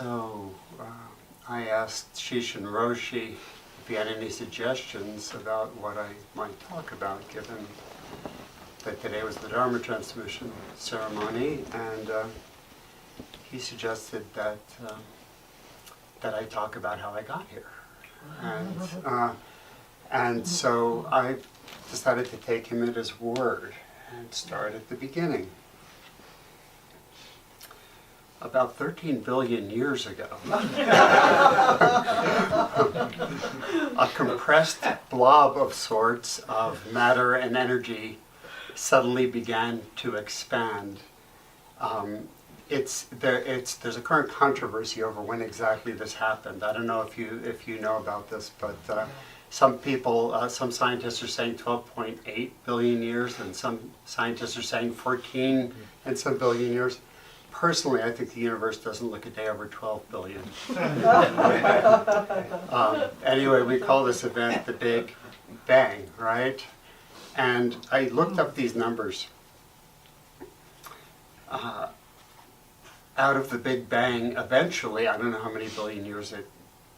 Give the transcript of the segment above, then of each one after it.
So I asked Shishin Roshi if he had any suggestions about what I might talk about, given that today was the Dharma Transmission ceremony, and he suggested that that I talk about how I got here. And so I decided to take him at his word and start at the beginning. About 13 billion years ago, a compressed blob of sorts of matter and energy suddenly began to expand. There's a current controversy over when exactly this happened. I don't know if you know about this, but some scientists are saying 12.8 billion years, and some scientists are saying 14 and some billion years. Personally, I think the universe doesn't look a day over 12 billion. Anyway, we call this event the Big Bang, right? And I looked up these numbers. Out of the Big Bang, eventually, I don't know how many billion years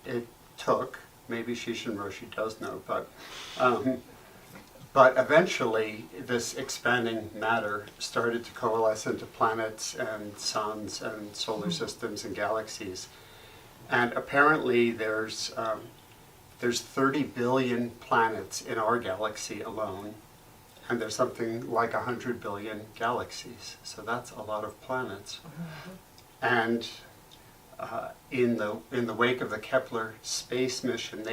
it took. Maybe Shishin Roshi does know, but eventually this expanding matter started to coalesce into planets and suns and solar systems and galaxies. And apparently there's 30 billion planets in our galaxy alone, and there's something like 100 billion galaxies. So that's a lot of planets. And in the wake of the Kepler space mission,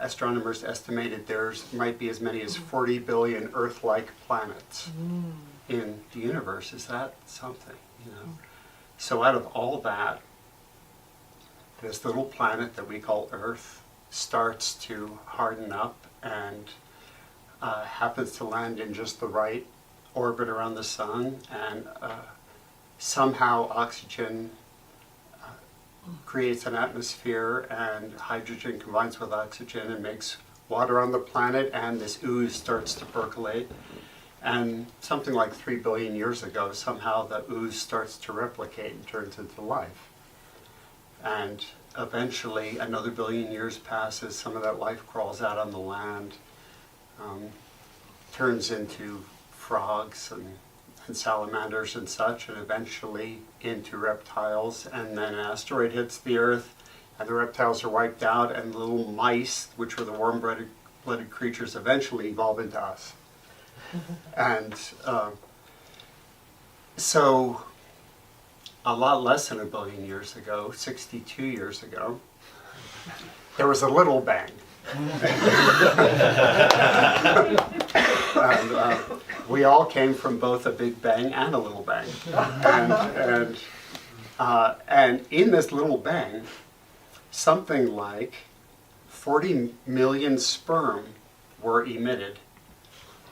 astronomers estimated there might be as many as 40 billion Earth-like planets in the universe. Is that something, you know? So out of all that, this little planet that we call Earth starts to harden up and happens to land in just the right orbit around the sun, and somehow oxygen creates an atmosphere, and hydrogen combines with oxygen and makes water on the planet, and this ooze starts to percolate. And something like 3 billion years ago, somehow the ooze starts to replicate and turns into life. And eventually another billion years passes, some of that life crawls out on the land, turns into frogs and salamanders and such, and eventually into reptiles, and then an asteroid hits the Earth, and the reptiles are wiped out, and the little mice, which were the warm-blooded creatures, eventually evolve into us. And so a lot less than a billion years ago, 62 years ago, there was a little bang. And we all came from both a big bang and a little bang. And in this little bang, something like 40 million sperm were emitted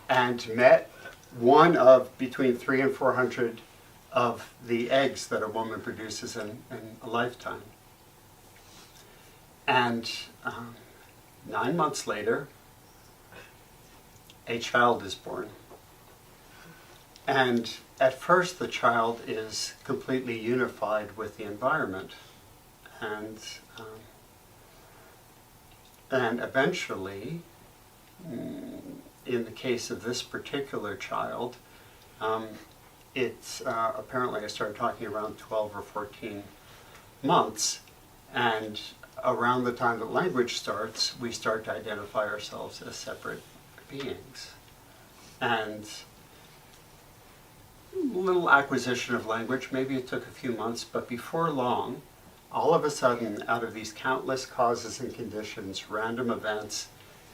and met one of between 300 and 400 of the eggs that a woman produces in a lifetime. And 9 months later, a child is born. And at first the child is completely unified with the environment. And eventually, in the case of this particular child, it's apparently, I started talking around 12 or 14 months, and around the time that language starts, we start to identify ourselves as separate beings. And little acquisition of language, maybe it took a few months, but before long, all of a sudden, out of these countless causes and conditions, random events,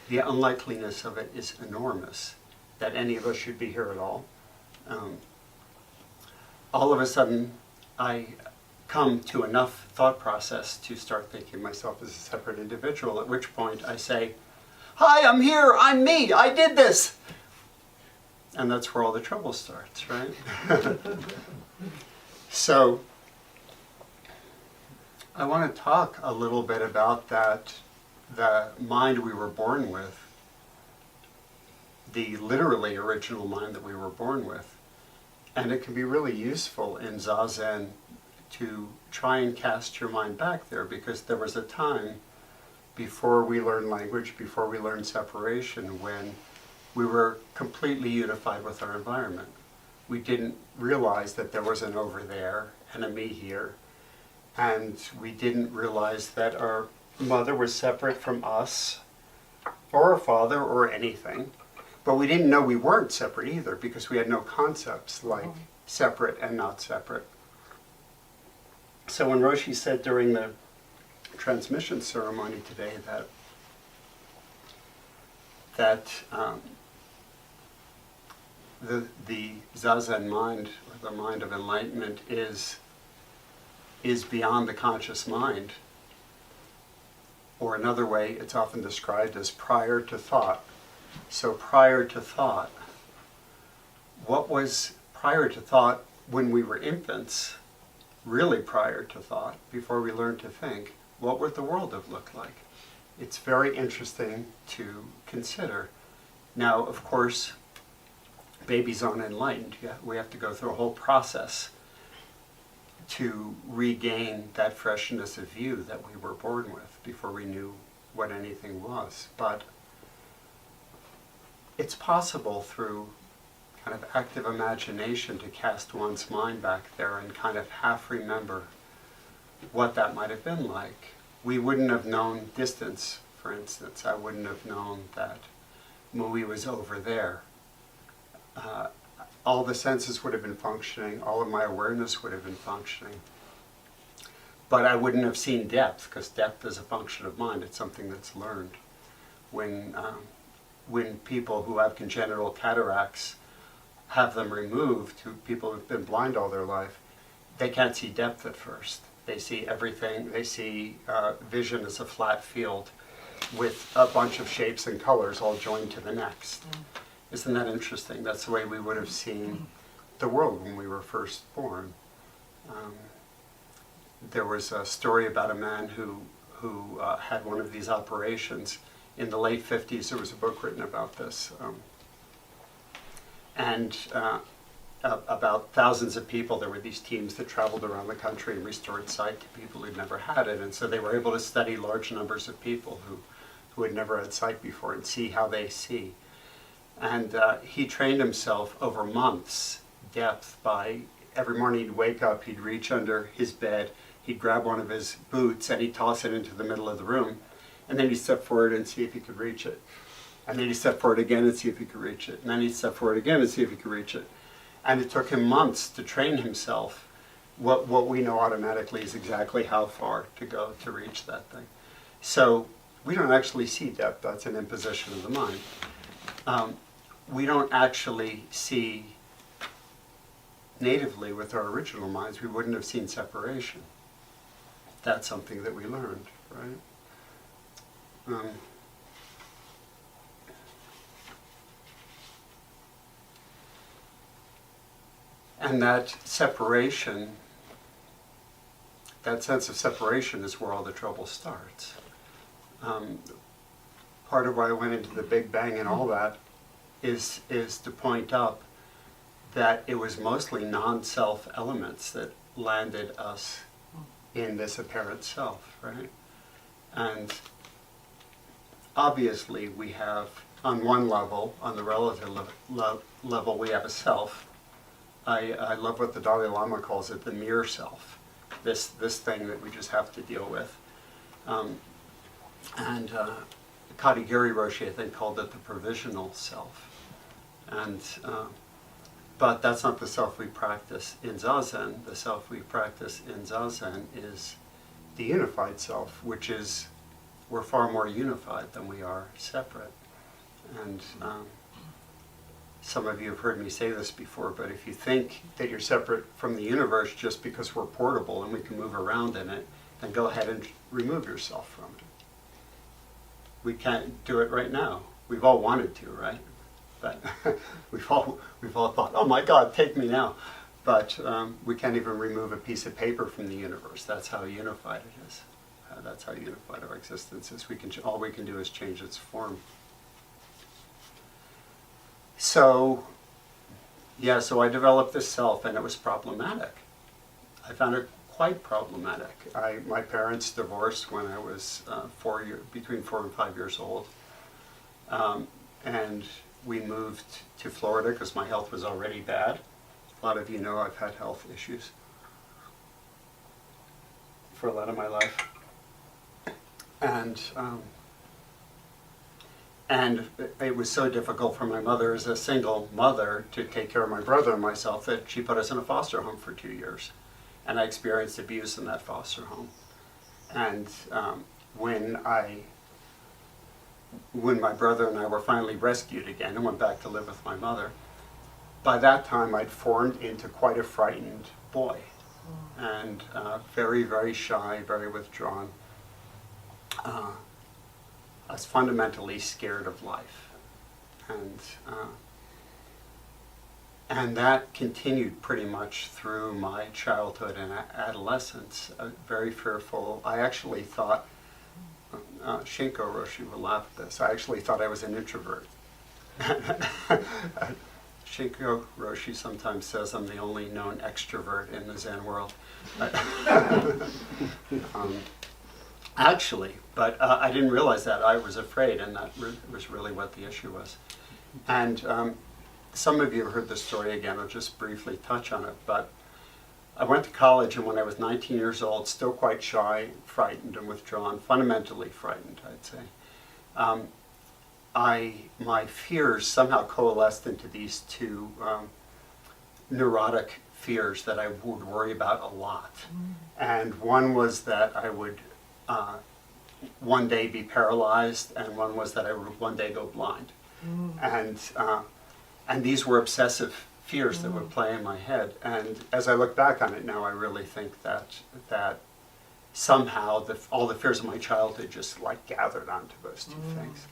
the unlikeliness of it is enormous, that any of us should be here at all. All of a sudden, I come to enough thought process to start thinking of myself as a separate individual, at which point I say, "Hi, I'm here, I'm me, I did this!" And that's where all the trouble starts, right? So, I want to talk a little bit about the mind we were born with, the literally original mind that we were born with. And it can be really useful in Zazen to try and cast your mind back there, because there was a time before we learned language, before we learned separation, when we were completely unified with our environment. We didn't realize that there was an over there and a me here, and we didn't realize that our mother was separate from us, or our father, or anything. But we didn't know we weren't separate either, because we had no concepts like separate and not separate. So when Roshi said during the transmission ceremony today the Zazen mind, or the mind of enlightenment, is beyond the conscious mind, or another way, it's often described as prior to thought. So prior to thought, what was prior to thought when we were infants, really prior to thought, before we learned to think, what would the world have looked like? It's very interesting to consider. Now, of course, babies aren't enlightened. We have to go through a whole process to regain that freshness of view that we were born with before we knew what anything was. But it's possible through kind of active imagination to cast one's mind back there and kind of half remember what that might have been like. We wouldn't have known distance, for instance. I wouldn't have known that Mui was over there. All the senses would have been functioning, all of my awareness would have been functioning. But I wouldn't have seen depth, because depth is a function of mind. It's something that's learned. When people who have congenital cataracts have them removed, who people who've been blind all their life, they can't see depth at first. They see everything. They see vision as a flat field with a bunch of shapes and colors all joined to the next. Isn't that interesting? That's the way we would have seen the world when we were first born. There was a story about a man who had one of these operations. In the late 50s, there was a book written about this. About thousands of people, there were these teams that traveled around the country and restored sight to people who'd never had it. And so they were able to study large numbers of people who had never had sight before and see how they see. And he trained himself over months, depth, by every morning he'd wake up, he'd reach under his bed, he'd grab one of his boots and he'd toss it into the middle of the room. And then he'd step forward and see if he could reach it. And then he'd step forward again and see if he could reach it. And then he'd step forward again and see if he could reach it. And it took him months to train himself. What we know automatically is exactly how far to go to reach that thing. So we don't actually see depth. That's an imposition of the mind. We don't actually see natively with our original minds. We wouldn't have seen separation. That's something that we learned, right? And that separation, that sense of separation is where all the trouble starts. Part of why I went into the Big Bang and all that is to point up that it was mostly non-self elements that landed us in this apparent self, right? And obviously we have, on one level, on the relative level, we have a self. I love what the Dalai Lama calls it, the mere self, this thing that we just have to deal with. Katagiri Roshi, I think, called it the provisional self. But that's not the self we practice in Zazen. The self we practice in Zazen is the unified self, which is, we're far more unified than we are separate. And some of you have heard me say this before, but if you think that you're separate from the universe just because we're portable and we can move around in it, then go ahead and remove yourself from it. We can't do it right now. We've all wanted to, right? But we've all thought, oh my God, take me now. But we can't even remove a piece of paper from the universe. That's how unified it is. That's how unified our existence is. All we can do is change its form. So I developed this self, and it was problematic. I found it quite problematic. My parents divorced when I was between 4 and 5 years old. And we moved to Florida because my health was already bad. A lot of you know I've had health issues for a lot of my life. And it was so difficult for my mother as a single mother to take care of my brother and myself that she put us in a foster home for 2 years. And I experienced abuse in that foster home. And when my brother and I were finally rescued again and went back to live with my mother, by that time I'd formed into quite a frightened boy. And very, very shy, very withdrawn. I was fundamentally scared of life. And that continued pretty much through my childhood and adolescence. Very fearful. I actually thought, Shinko Roshi will laugh at this, I actually thought I was an introvert. Shinko Roshi sometimes says I'm the only known extrovert in the Zen world. Actually, but I didn't realize that. I was afraid, and that was really what the issue was. And some of you have heard this story again. I'll just briefly touch on it. But I went to college, and when I was 19 years old, still quite shy, frightened, and withdrawn, fundamentally frightened, I'd say. My fears somehow coalesced into these two neurotic fears that I would worry about a lot. And one was that I would one day be paralyzed, and one was that I would one day go blind. And these were obsessive fears that would play in my head. And as I look back on it now, I really think that somehow all the fears of my childhood just like gathered onto those two things.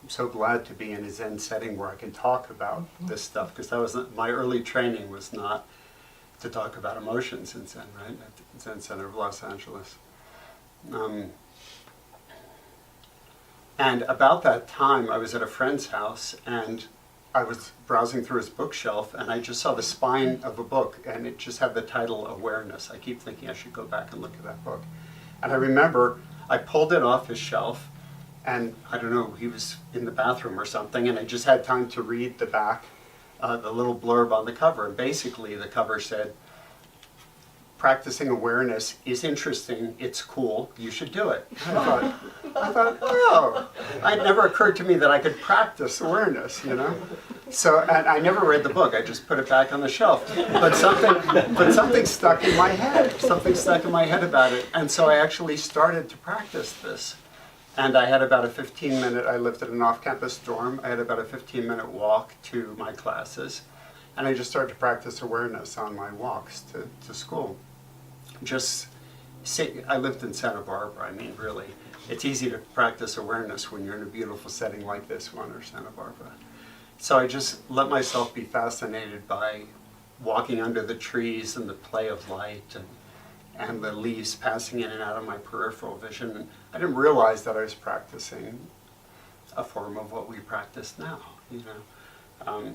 I'm so glad to be in a Zen setting where I can talk about this stuff, because that was my early training was not to talk about emotions in Zen, right? At the Zen Center of Los Angeles. And about that time, I was at a friend's house, and I was browsing through his bookshelf, and I just saw the spine of a book, and it just had the title Awareness. I keep thinking I should go back and look at that book. And I remember I pulled it off his shelf, and I don't know, he was in the bathroom or something, and I just had time to read the back, the little blurb on the cover. And basically the cover said, practicing awareness is interesting, it's cool, you should do it. I thought, oh, it never occurred to me that I could practice awareness, you know? So, and I never read the book, I just put it back on the shelf. But something stuck in my head, about it. And so I actually started to practice this. And I had about a 15-minute, I lived at an off-campus dorm, I had about a 15-minute walk to my classes. And I just started to practice awareness on my walks to school. I lived in Santa Barbara. I mean, really, it's easy to practice awareness when you're in a beautiful setting like this one or Santa Barbara. So I just let myself be fascinated by walking under the trees and the play of light and the leaves passing in and out of my peripheral vision. And I didn't realize that I was practicing a form of what we practice now, you know.